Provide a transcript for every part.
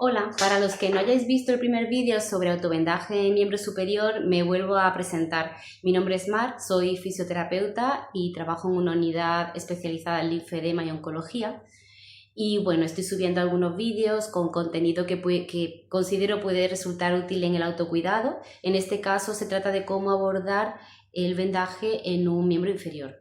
Hola, para los que no hayáis visto el primer vídeo sobre autovendaje en miembro superior, me vuelvo a presentar. Mi nombre es Mar, soy fisioterapeuta y trabajo en una unidad especializada en linfedema y oncología. Y bueno, estoy subiendo algunos vídeos con contenido que considero puede resultar útil en el autocuidado. En este caso se trata de cómo abordar el vendaje en un miembro inferior.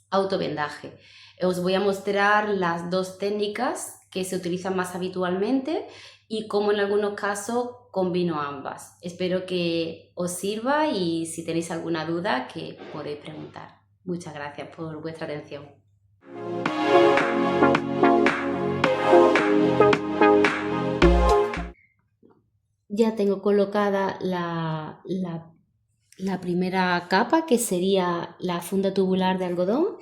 Autovendaje. Os voy a mostrar las dos técnicas que se utilizan más habitualmente y cómo en algunos casos combino ambas. Espero que os sirva y si tenéis alguna duda que podéis preguntar. Muchas gracias por vuestra atención. Ya tengo colocada la primera capa, que sería la funda tubular de algodón,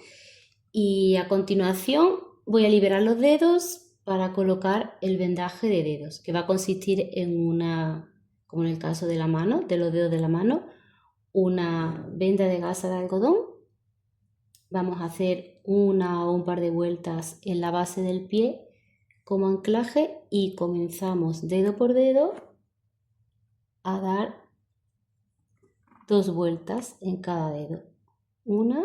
y a continuación voy a liberar los dedos para colocar el vendaje de dedos, que va a consistir en como en el caso de la mano, de los dedos de la mano, una venda de gasa de algodón. Vamos a hacer una o un par de vueltas en la base del pie como anclaje y comenzamos dedo por dedo a dar 2 vueltas en cada dedo. 1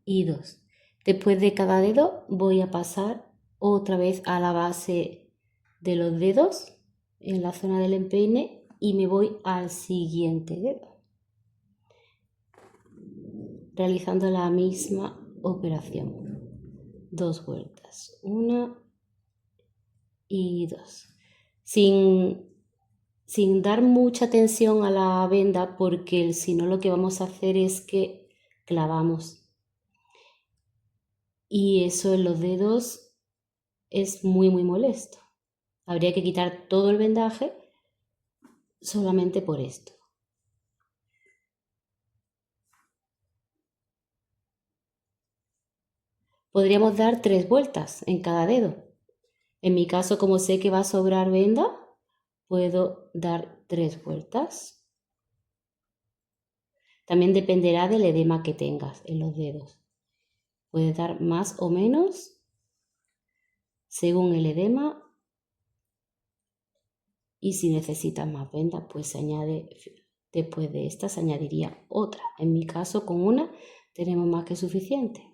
y 2. Después de cada dedo voy a pasar otra vez a la base de los dedos en la zona del empeine y me voy al siguiente dedo, realizando la misma operación. 2 vueltas, 1 y 2. Sin dar mucha tensión a la venda, porque si no lo que vamos a hacer es que clavamos. Y eso en los dedos es muy molesto. Habría que quitar todo el vendaje solamente por esto. Podríamos dar 3 vueltas en cada dedo. En mi caso, como sé que va a sobrar venda, puedo dar 3 vueltas. También dependerá del edema que tengas en los dedos. Puedes dar más o menos según el edema, y si necesitas más venda, pues se añade, después de esta se añadiría otra. En mi caso, con una tenemos más que suficiente.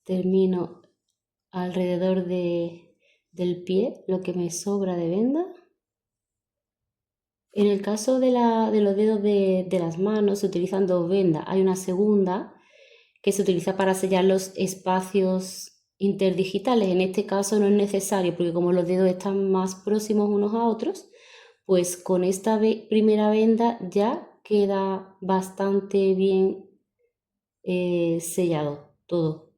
Termino alrededor del pie lo que me sobra de venda. En el caso de los dedos de las manos se utilizan 2 vendas. Hay una segunda que se utiliza para sellar los espacios interdigitales. En este caso no es necesario, porque como los dedos están más próximos unos a otros, pues con esta primera venda ya queda bastante bien sellado todo.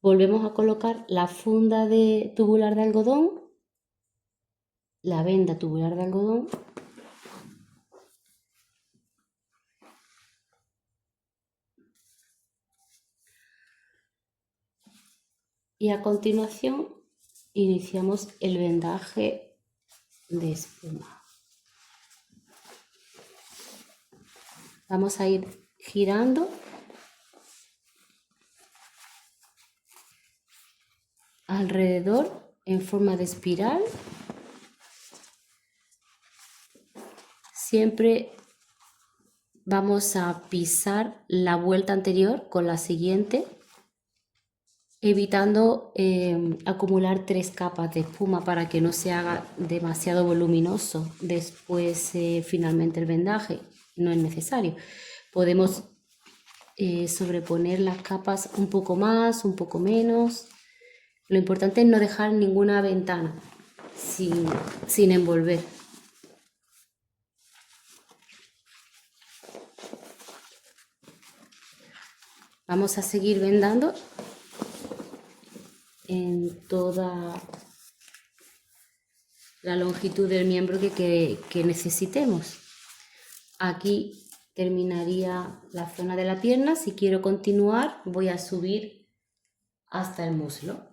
Volvemos a colocar la funda tubular de algodón, la venda tubular de algodón, y a continuación iniciamos el vendaje de espuma. Vamos a ir girando alrededor en forma de espiral. Siempre vamos a pisar la vuelta anterior con la siguiente, evitando acumular 3 capas de espuma para que no se haga demasiado voluminoso después finalmente el vendaje. No es necesario. Podemos sobreponer las capas un poco más, un poco menos. Lo importante es no dejar ninguna ventana sin envolver. Vamos a seguir vendando en toda la longitud del miembro que necesitemos. Aquí terminaría la zona de la pierna. Si quiero continuar, voy a subir hasta el muslo.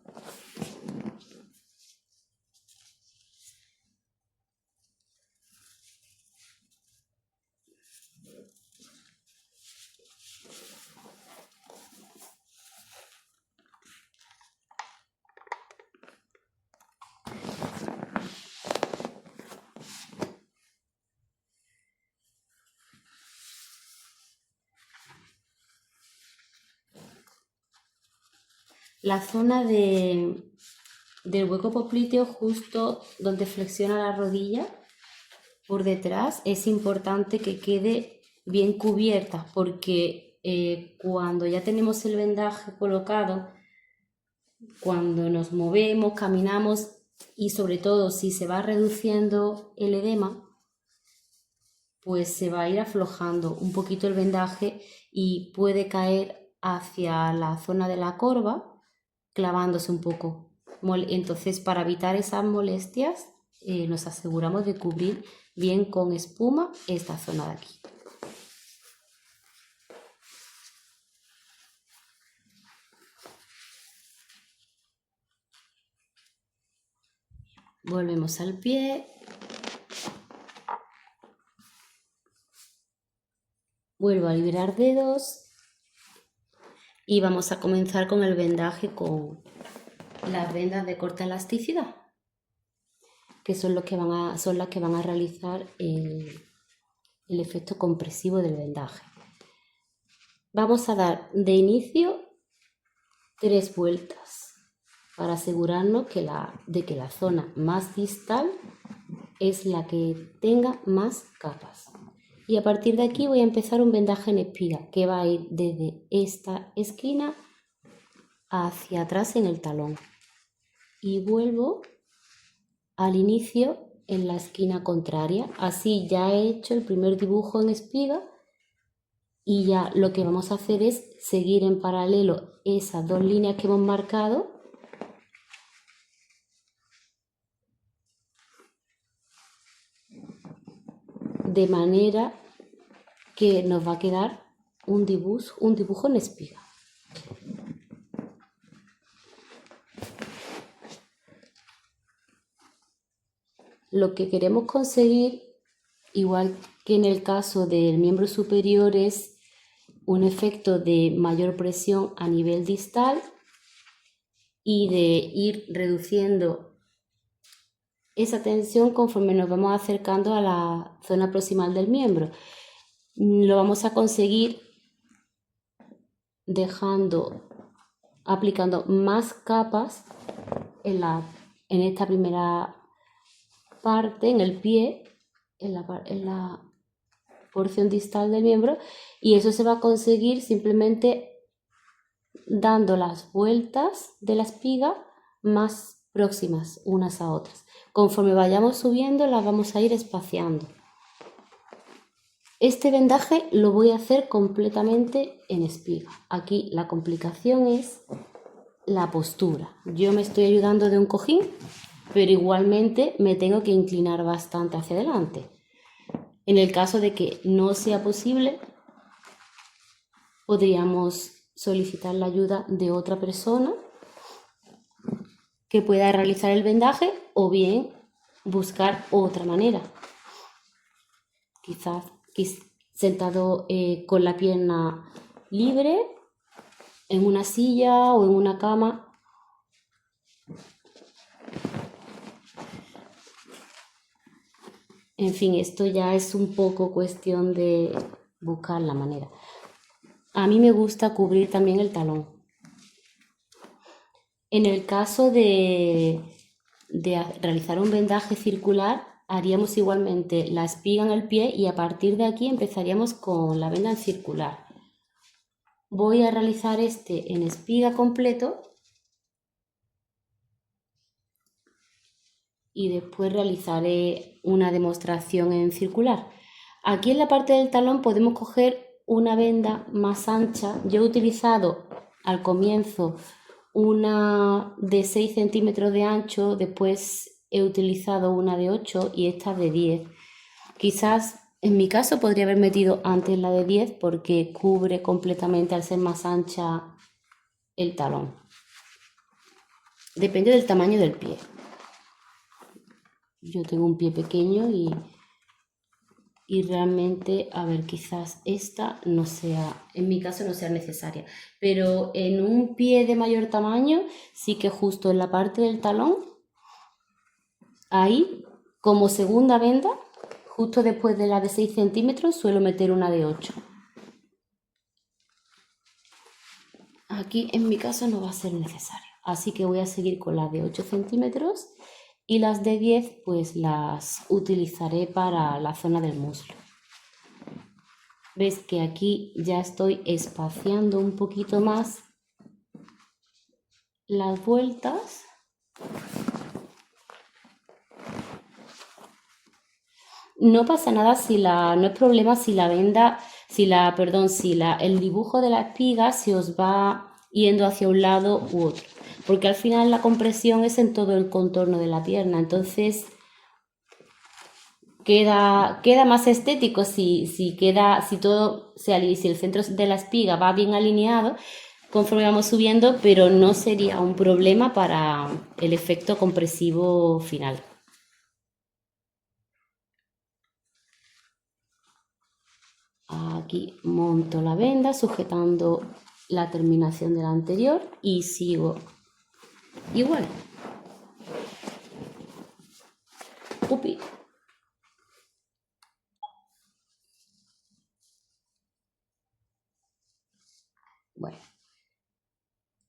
La zona del hueco popliteo, justo donde flexiona la rodilla, por detrás, es importante que quede bien cubierta, porque cuando ya tenemos el vendaje colocado, cuando nos movemos, caminamos y sobre todo si se va reduciendo el edema, pues se va a ir aflojando un poquito el vendaje y puede caer hacia la zona de la corva, clavándose un poco. Entonces, para evitar esas molestias, nos aseguramos de cubrir bien con espuma esta zona de aquí. Volvemos al pie. Vuelvo a liberar dedos. Y vamos a comenzar con el vendaje con las vendas de corta elasticidad, que son las que van a realizar el efecto compresivo del vendaje. Vamos a dar de inicio 3 vueltas para asegurarnos de que la zona más distal es la que tenga más capas. Y a partir de aquí voy a empezar un vendaje en espiga que va a ir desde esta esquina hacia atrás en el talón. Y vuelvo al inicio en la esquina contraria. Así ya he hecho el primer dibujo en espiga y ya lo que vamos a hacer es seguir en paralelo esas 2 líneas que hemos marcado de manera que nos va a quedar un dibujo en espiga. Lo que queremos conseguir, igual que en el caso del miembro superior, es un efecto de mayor presión a nivel distal y de ir reduciendo esa tensión conforme nos vamos acercando a la zona proximal del miembro. Lo vamos a conseguir aplicando más capas en esta primera parte, en el pie, en la porción distal del miembro, y eso se va a conseguir simplemente dando las vueltas de la espiga más próximas unas a otras. Conforme vayamos subiendo, las vamos a ir espaciando. Este vendaje lo voy a hacer completamente en espiga. Aquí la complicación es la postura. Yo me estoy ayudando de un cojín, pero igualmente me tengo que inclinar bastante hacia adelante. En el caso de que no sea posible, podríamos solicitar la ayuda de otra persona que pueda realizar el vendaje o bien buscar otra manera. Quizás sentado con la pierna libre en una silla o en una cama. En fin, esto ya es un poco cuestión de buscar la manera. A mí me gusta cubrir también el talón. En el caso de realizar un vendaje circular, haríamos igualmente la espiga en el pie y a partir de aquí empezaríamos con la venda en circular. Voy a realizar este en espiga completo y después realizaré una demostración en circular. Aquí en la parte del talón podemos coger una venda más ancha. Yo he utilizado al comienzo una de 6 centímetros de ancho, después he utilizado una de 8 y esta de 10. Quizás en mi caso podría haber metido antes la de 10 porque cubre completamente al ser más ancha el talón. Depende del tamaño del pie. Yo tengo un pie pequeño y realmente, a ver, quizás esta no sea, en mi caso no sea necesaria, pero en un pie de mayor tamaño sí que justo en la parte del talón, ahí como segunda venda, justo después de la de 6 centímetros suelo meter una de 8. Aquí en mi caso no va a ser necesario, así que voy a seguir con las de 8 centímetros y las de 10 pues las utilizaré para la zona del muslo. Ves que aquí ya estoy espaciando un poquito más las vueltas. No pasa nada no es problema si la venda, el dibujo de la espiga se os va yendo hacia un lado u otro, porque al final la compresión es en todo el contorno de la pierna, entonces queda más estético si todo si el centro de la espiga va bien alineado conforme vamos subiendo, pero no sería un problema para el efecto compresivo final. Aquí monto la venda sujetando la terminación de la anterior y sigo igual. Upi. Bueno,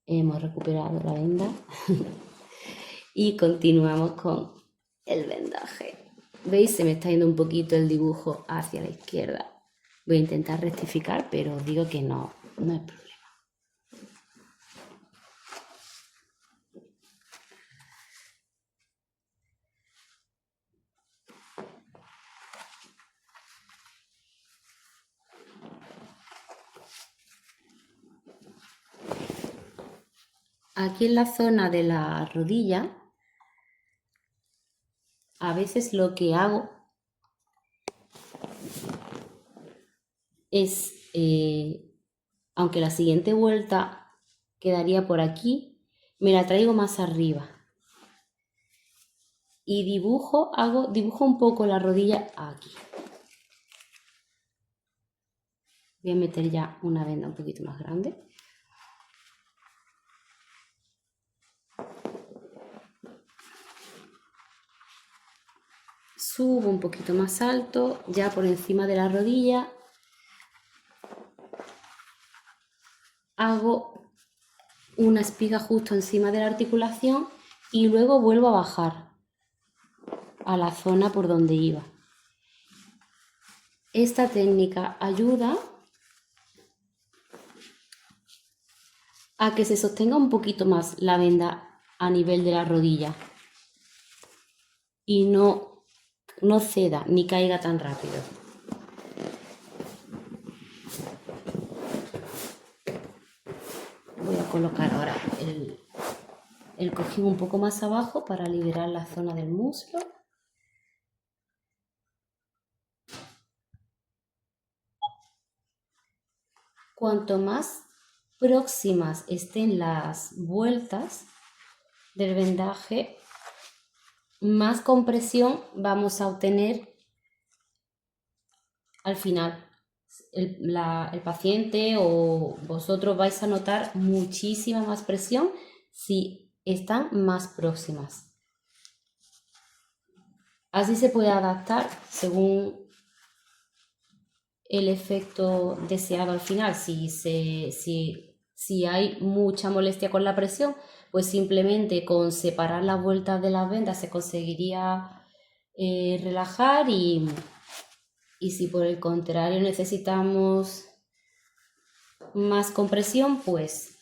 hemos recuperado la venda y continuamos con el vendaje. ¿Veis? Se me está yendo un poquito el dibujo hacia la izquierda. Voy a intentar rectificar, pero os digo que no es problema. Aquí en la zona de la rodilla, a veces lo que hago es, aunque la siguiente vuelta quedaría por aquí, me la traigo más arriba y dibujo un poco la rodilla aquí. Voy a meter ya una venda un poquito más grande. Subo un poquito más alto, ya por encima de la rodilla. Hago una espiga justo encima de la articulación y luego vuelvo a bajar a la zona por donde iba. Esta técnica ayuda a que se sostenga un poquito más la venda a nivel de la rodilla y no ceda ni caiga tan rápido. Voy a colocar ahora el cojín un poco más abajo para liberar la zona del muslo. Cuanto más próximas estén las vueltas del vendaje, más compresión vamos a obtener al final. El paciente o vosotros vais a notar muchísima más presión si están más próximas. Así se puede adaptar según el efecto deseado al final. Si hay mucha molestia con la presión, pues simplemente con separar las vueltas de las vendas se conseguiría relajar y si por el contrario necesitamos más compresión, pues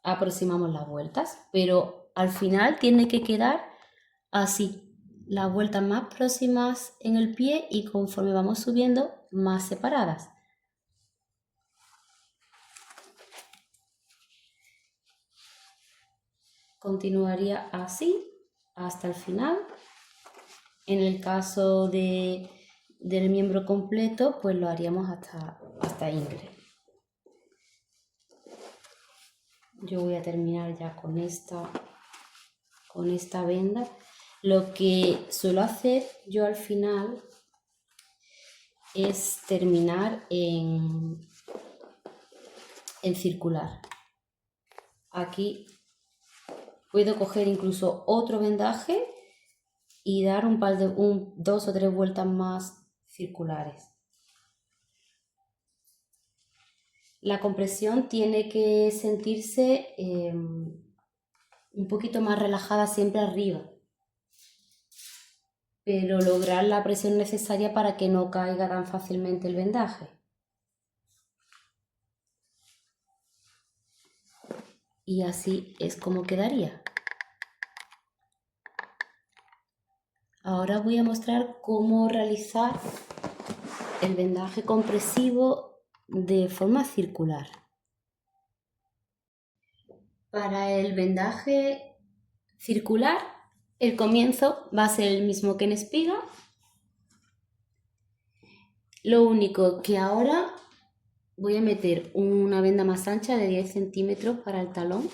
aproximamos las vueltas, pero al final tiene que quedar así, las vueltas más próximas en el pie y conforme vamos subiendo, más separadas. Continuaría así hasta el final. En el caso del miembro completo, pues lo haríamos hasta ingle. Yo voy a terminar ya con esta venda. Lo que suelo hacer yo al final es terminar en circular. Aquí puedo coger incluso otro vendaje y dar dos o tres vueltas más circulares. La compresión tiene que sentirse un poquito más relajada siempre arriba, pero lograr la presión necesaria para que no caiga tan fácilmente el vendaje. Y así es como quedaría. Ahora voy a mostrar cómo realizar el vendaje compresivo de forma circular. Para el vendaje circular, el comienzo va a ser el mismo que en espiga. Lo único que ahora voy a meter una venda más ancha de 10 centímetros para el talón.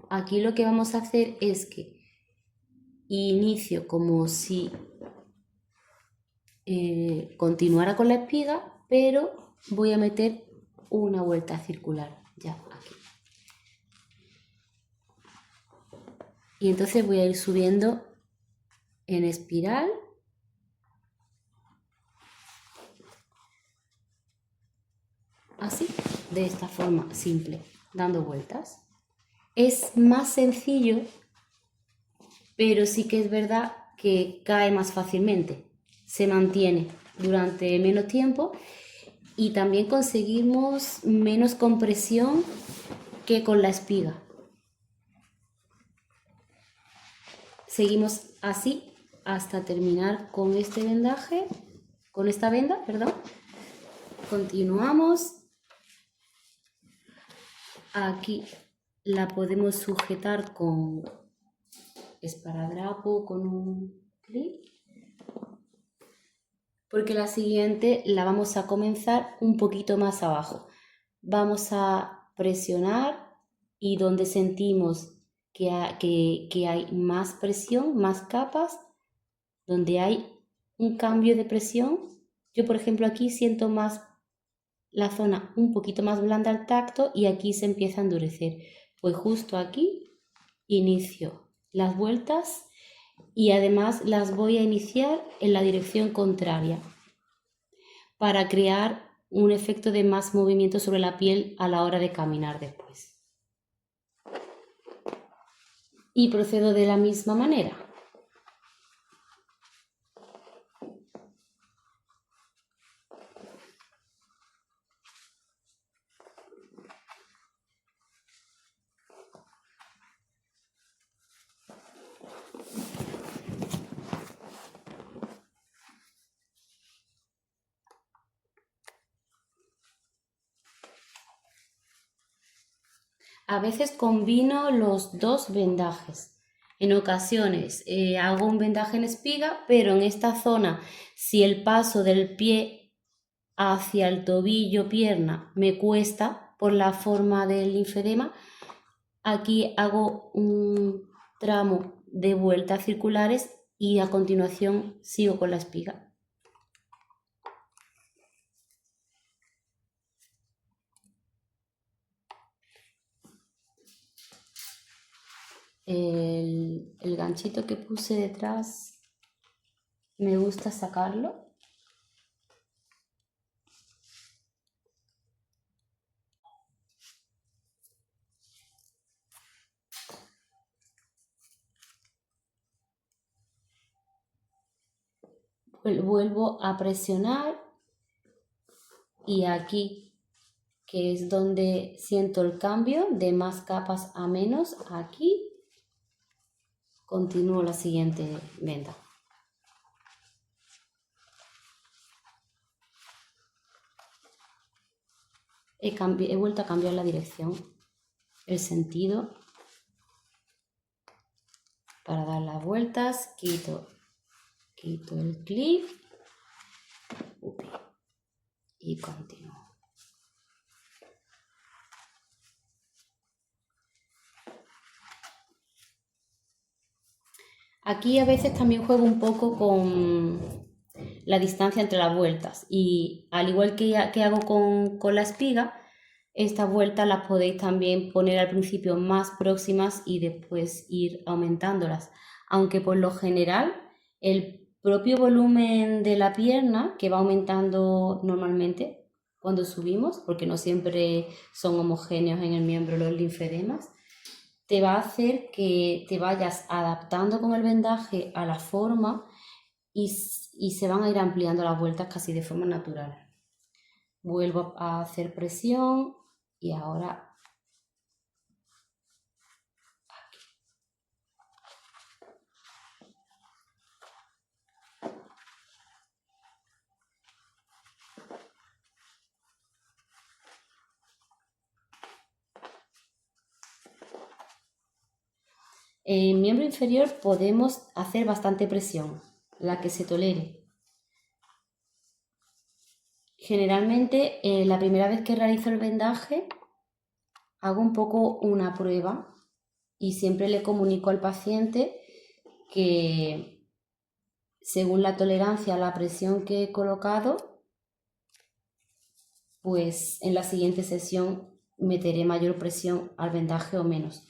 Aquí lo que vamos a hacer es que inicio como si continuara con la espiga, pero voy a meter una vuelta circular ya aquí. Y entonces voy a ir subiendo en espiral. Así, de esta forma simple, dando vueltas. Es más sencillo, pero sí que es verdad que cae más fácilmente. Se mantiene durante menos tiempo y también conseguimos menos compresión que con la espiga. Seguimos así hasta terminar con este vendaje, con esta venda, perdón. Continuamos. Aquí la podemos sujetar con esparadrapo, con un clip, porque la siguiente la vamos a comenzar un poquito más abajo. Vamos a presionar y donde sentimos que hay más presión, más capas, donde hay un cambio de presión. Yo, por ejemplo, aquí siento más la zona un poquito más blanda al tacto y aquí se empieza a endurecer. Pues justo aquí inicio las vueltas y además las voy a iniciar en la dirección contraria para crear un efecto de más movimiento sobre la piel a la hora de caminar después. Y procedo de la misma manera. A veces combino los dos vendajes. En ocasiones hago un vendaje en espiga, pero en esta zona, si el paso del pie hacia el tobillo, pierna, me cuesta por la forma del linfedema, aquí hago un tramo de vueltas circulares y a continuación sigo con la espiga. El ganchito que puse detrás me gusta sacarlo. Vuelvo a presionar y aquí, que es donde siento el cambio de más capas a menos, aquí continúo la siguiente venda. He vuelto a cambiar la dirección, el sentido, para dar las vueltas, quito el clip y continúo. Aquí a veces también juego un poco con la distancia entre las vueltas y al igual que hago con la espiga, estas vueltas las podéis también poner al principio más próximas y después ir aumentándolas, aunque por lo general el propio volumen de la pierna, que va aumentando normalmente, cuando subimos, porque no siempre son homogéneos en el miembro los linfedemas, te va a hacer que te vayas adaptando con el vendaje a la forma y se van a ir ampliando las vueltas casi de forma natural. Vuelvo a hacer presión y ahora en miembro inferior podemos hacer bastante presión, la que se tolere. Generalmente, la primera vez que realizo el vendaje, hago un poco una prueba y siempre le comunico al paciente que según la tolerancia a la presión que he colocado, pues en la siguiente sesión meteré mayor presión al vendaje o menos.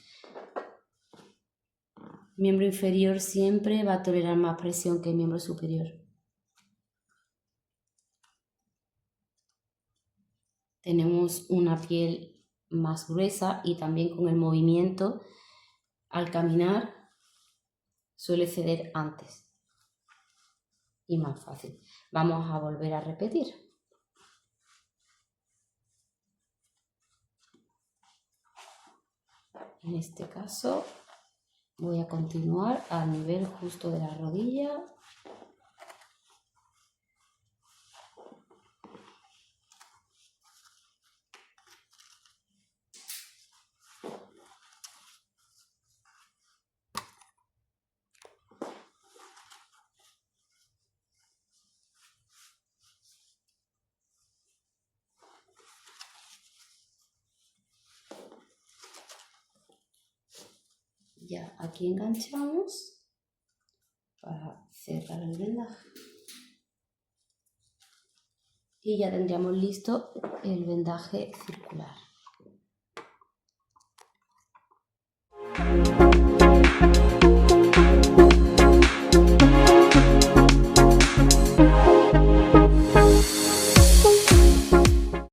Miembro inferior siempre va a tolerar más presión que el miembro superior. Tenemos una piel más gruesa y también con el movimiento, al caminar, suele ceder antes y más fácil. Vamos a volver a repetir. En este caso voy a continuar al nivel justo de la rodilla. Ya aquí enganchamos para cerrar el vendaje. Y ya tendríamos listo el vendaje circular.